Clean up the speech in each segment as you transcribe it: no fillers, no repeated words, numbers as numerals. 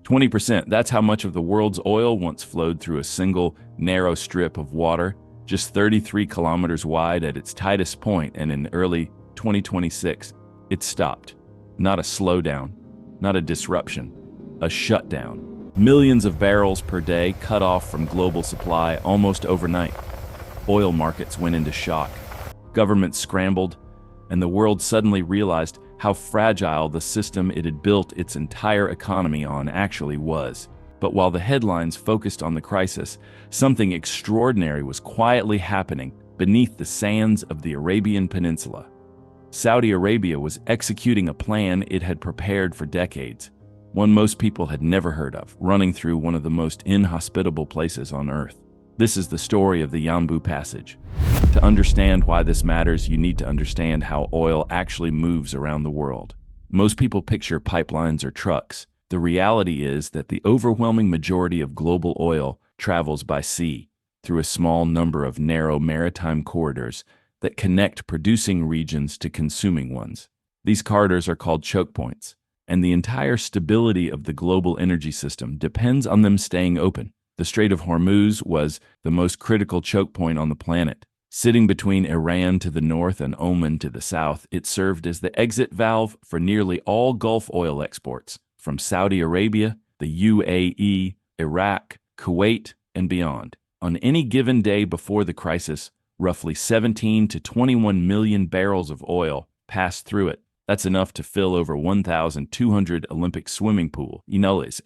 20%, that's how much of the world's oil once flowed through a single, narrow strip of water, just 33 kilometers wide at its tightest point, and in early 2026, it stopped. Not a slowdown, not a disruption, a shutdown. Millions of barrels per day cut off from global supply almost overnight. Oil markets went into shock. Governments scrambled, and the world suddenly realized how fragile the system it had built its entire economy on actually was. But while the headlines focused on the crisis, something extraordinary was quietly happening beneath the sands of the Arabian Peninsula. Saudi Arabia was executing a plan it had prepared for decades, one most people had never heard of, running through one of the most inhospitable places on Earth. This is the story of the Yanbu Passage. To understand why this matters, you need to understand how oil actually moves around the world. Most people picture pipelines or trucks. The reality is that the overwhelming majority of global oil travels by sea, through a small number of narrow maritime corridors that connect producing regions to consuming ones. These corridors are called choke points, and the entire stability of the global energy system depends on them staying open. The Strait of Hormuz was the most critical choke point on the planet. Sitting between Iran to the north and Oman to the south, it served as the exit valve for nearly all Gulf oil exports, from Saudi Arabia, the UAE, Iraq, Kuwait, and beyond. On any given day before the crisis, roughly 17 to 21 million barrels of oil passed through it. That's enough to fill over 1,200 Olympic swimming pools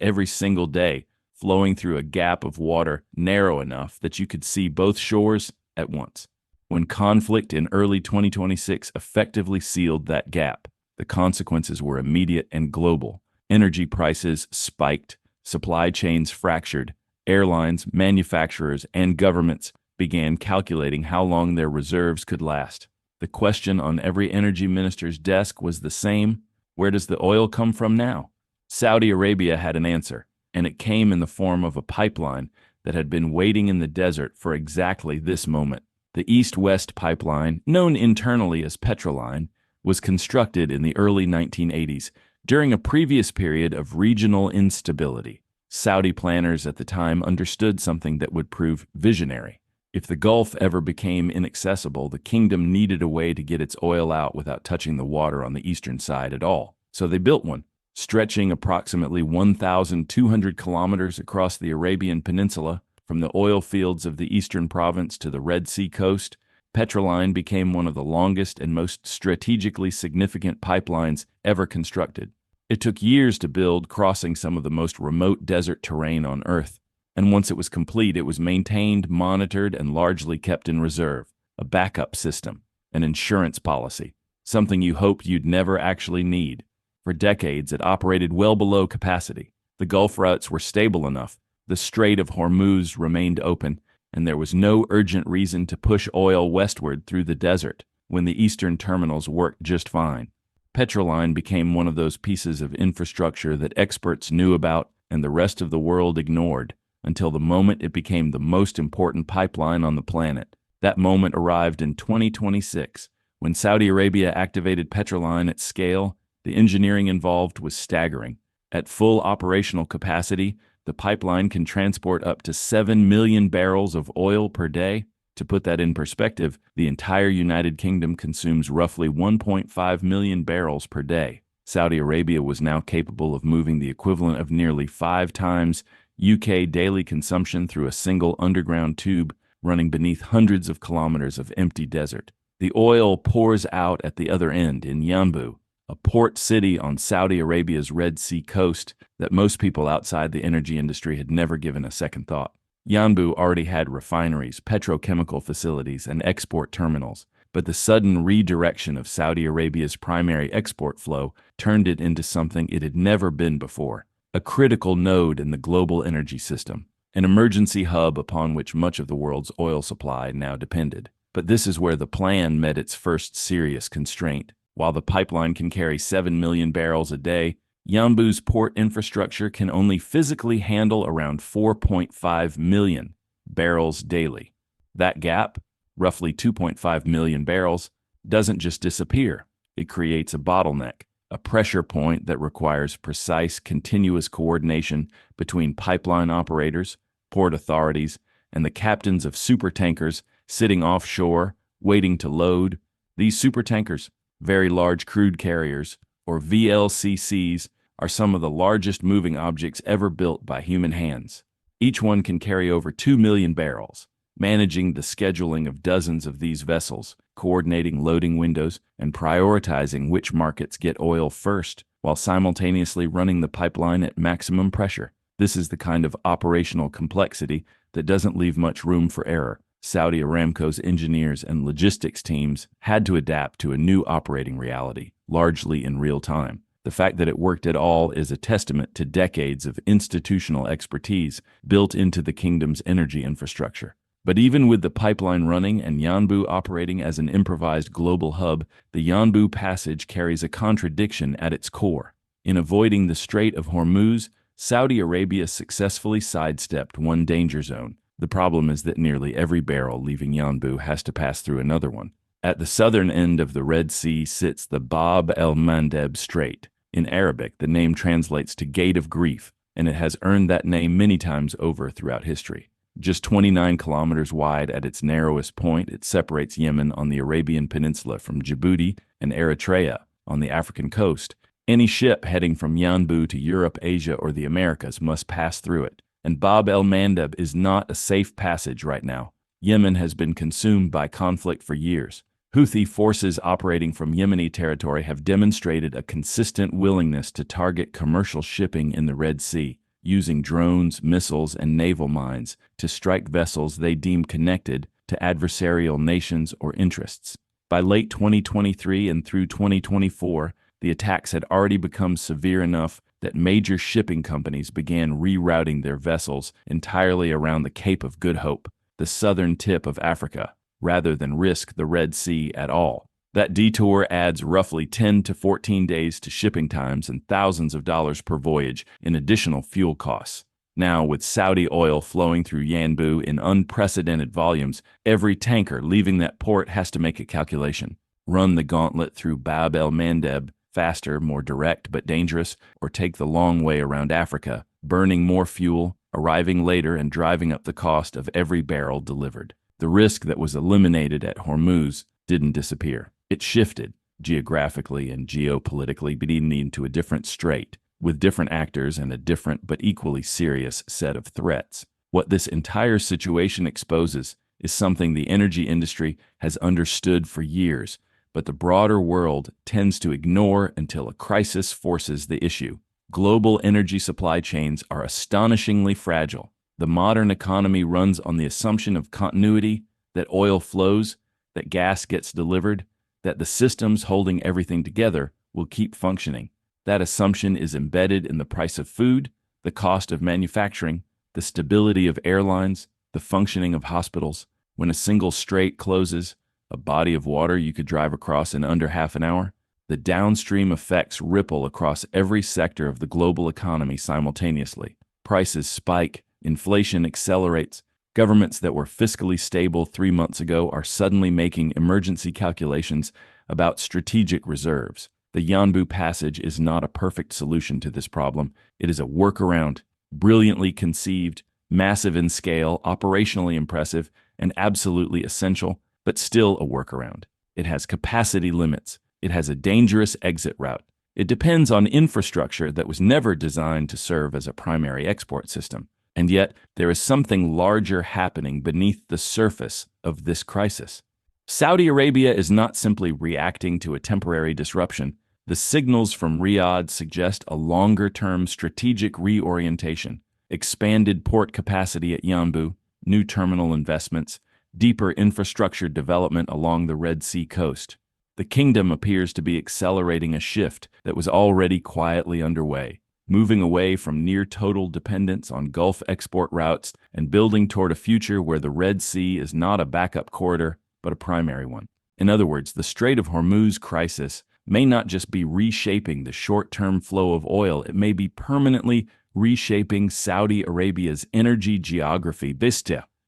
every single day, flowing through a gap of water narrow enough that you could see both shores at once. When conflict in early 2026 effectively sealed that gap, the consequences were immediate and global. Energy prices spiked, supply chains fractured, airlines, manufacturers, and governments began calculating how long their reserves could last. The question on every energy minister's desk was the same: where does the oil come from now? Saudi Arabia had an answer, and it came in the form of a pipeline that had been waiting in the desert for exactly this moment. The East-West pipeline, known internally as Petroline, was constructed in the early 1980s during a previous period of regional instability. Saudi planners at the time understood something that would prove visionary. If the Gulf ever became inaccessible, the kingdom needed a way to get its oil out without touching the water on the eastern side at all. So they built one, stretching approximately 1,200 kilometers across the Arabian Peninsula. From the oil fields of the eastern province to the Red Sea coast, Petroline became one of the longest and most strategically significant pipelines ever constructed. It took years to build, crossing some of the most remote desert terrain on Earth. And once it was complete, it was maintained, monitored, and largely kept in reserve. A backup system, an insurance policy, something you hoped you'd never actually need. For decades, it operated well below capacity. The Gulf routes were stable enough, the Strait of Hormuz remained open, and there was no urgent reason to push oil westward through the desert when the eastern terminals worked just fine. Petroline became one of those pieces of infrastructure that experts knew about and the rest of the world ignored, until the moment it became the most important pipeline on the planet. That moment arrived in 2026, when Saudi Arabia activated Petroline at scale. The engineering involved was staggering. At full operational capacity, the pipeline can transport up to 7 million barrels of oil per day. To put that in perspective, the entire United Kingdom consumes roughly 1.5 million barrels per day. Saudi Arabia was now capable of moving the equivalent of nearly 5 times UK daily consumption through a single underground tube running beneath hundreds of kilometers of empty desert. The oil pours out at the other end in Yanbu, a port city on Saudi Arabia's Red Sea coast that most people outside the energy industry had never given a second thought. Yanbu already had refineries, petrochemical facilities, and export terminals, but the sudden redirection of Saudi Arabia's primary export flow turned it into something it had never been before. A critical node in the global energy system, an emergency hub upon which much of the world's oil supply now depended. But this is where the plan met its first serious constraint. While the pipeline can carry 7 million barrels a day, Yanbu's port infrastructure can only physically handle around 4.5 million barrels daily. That gap, roughly 2.5 million barrels, doesn't just disappear. It creates a bottleneck, a pressure point that requires precise, continuous coordination between pipeline operators, port authorities, and the captains of supertankers sitting offshore, waiting to load. These supertankers, very large crude carriers, or VLCCs, are some of the largest moving objects ever built by human hands. Each one can carry over 2 million barrels. Managing the scheduling of dozens of these vessels, coordinating loading windows, and prioritizing which markets get oil first, while simultaneously running the pipeline at maximum pressure. This is the kind of operational complexity that doesn't leave much room for error. Saudi Aramco's engineers and logistics teams had to adapt to a new operating reality, largely in real time. The fact that it worked at all is a testament to decades of institutional expertise built into the kingdom's energy infrastructure. But even with the pipeline running and Yanbu operating as an improvised global hub, the Yanbu Passage carries a contradiction at its core. In avoiding the Strait of Hormuz, Saudi Arabia successfully sidestepped one danger zone. The problem is that nearly every barrel leaving Yanbu has to pass through another one. At the southern end of the Red Sea sits the Bab el-Mandeb Strait. In Arabic, the name translates to Gate of Grief, and it has earned that name many times over throughout history. Just 29 kilometers wide at its narrowest point, it separates Yemen on the Arabian Peninsula from Djibouti and Eritrea on the African coast. Any ship heading from Yanbu to Europe, Asia, or the Americas must pass through it. And Bab el-Mandeb is not a safe passage right now. Yemen has been consumed by conflict for years. Houthi forces operating from Yemeni territory have demonstrated a consistent willingness to target commercial shipping in the Red Sea, using drones, missiles, and naval mines to strike vessels they deem connected to adversarial nations or interests. By late 2023 and through 2024, the attacks had already become severe enough that major shipping companies began rerouting their vessels entirely around the Cape of Good Hope, the southern tip of Africa, rather than risk the Red Sea at all. That detour adds roughly 10 to 14 days to shipping times and thousands of dollars per voyage in additional fuel costs. Now, with Saudi oil flowing through Yanbu in unprecedented volumes, every tanker leaving that port has to make a calculation. Run the gauntlet through Bab el-Mandeb, faster, more direct but dangerous, or take the long way around Africa, burning more fuel, arriving later, and driving up the cost of every barrel delivered. The risk that was eliminated at Hormuz didn't disappear. It shifted, geographically and geopolitically, bleeding into a different strait, with different actors and a different but equally serious set of threats. What this entire situation exposes is something the energy industry has understood for years, but the broader world tends to ignore until a crisis forces the issue. Global energy supply chains are astonishingly fragile. The modern economy runs on the assumption of continuity, that oil flows, that gas gets delivered, that the systems holding everything together will keep functioning. That assumption is embedded in the price of food, the cost of manufacturing, the stability of airlines, the functioning of hospitals. When a single strait closes, a body of water you could drive across in under half an hour, the downstream effects ripple across every sector of the global economy simultaneously. Prices spike, inflation accelerates. Governments that were fiscally stable 3 months ago are suddenly making emergency calculations about strategic reserves. The Yanbu Passage is not a perfect solution to this problem. It is a workaround, brilliantly conceived, massive in scale, operationally impressive, and absolutely essential, but still a workaround. It has capacity limits. It has a dangerous exit route. It depends on infrastructure that was never designed to serve as a primary export system. And yet, there is something larger happening beneath the surface of this crisis. Saudi Arabia is not simply reacting to a temporary disruption. The signals from Riyadh suggest a longer-term strategic reorientation, expanded port capacity at Yanbu, new terminal investments, deeper infrastructure development along the Red Sea coast. The kingdom appears to be accelerating a shift that was already quietly underway, moving away from near-total dependence on Gulf export routes and building toward a future where the Red Sea is not a backup corridor, but a primary one. In other words, the Strait of Hormuz crisis may not just be reshaping the short-term flow of oil, it may be permanently reshaping Saudi Arabia's energy geography,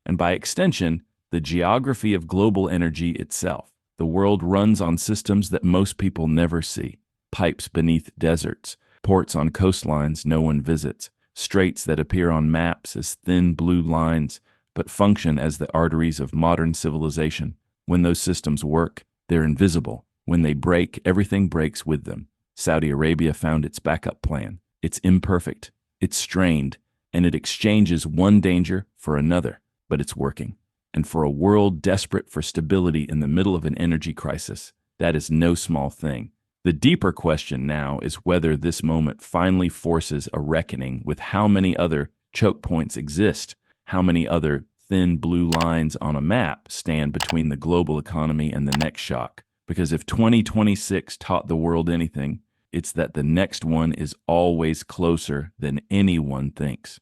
and by extension, the geography of global energy itself. The world runs on systems that most people never see. pipes beneath deserts, ports on coastlines no one visits, straits that appear on maps as thin blue lines, but function as the arteries of modern civilization. When those systems work, they're invisible. When they break, everything breaks with them. Saudi Arabia found its backup plan. It's imperfect, it's strained, and it exchanges one danger for another, but it's working. And for a world desperate for stability in the middle of an energy crisis, that is no small thing. The deeper question now is whether this moment finally forces a reckoning with how many other choke points exist, how many other thin blue lines on a map stand between the global economy and the next shock. Because if 2026 taught the world anything, it's that the next one is always closer than anyone thinks.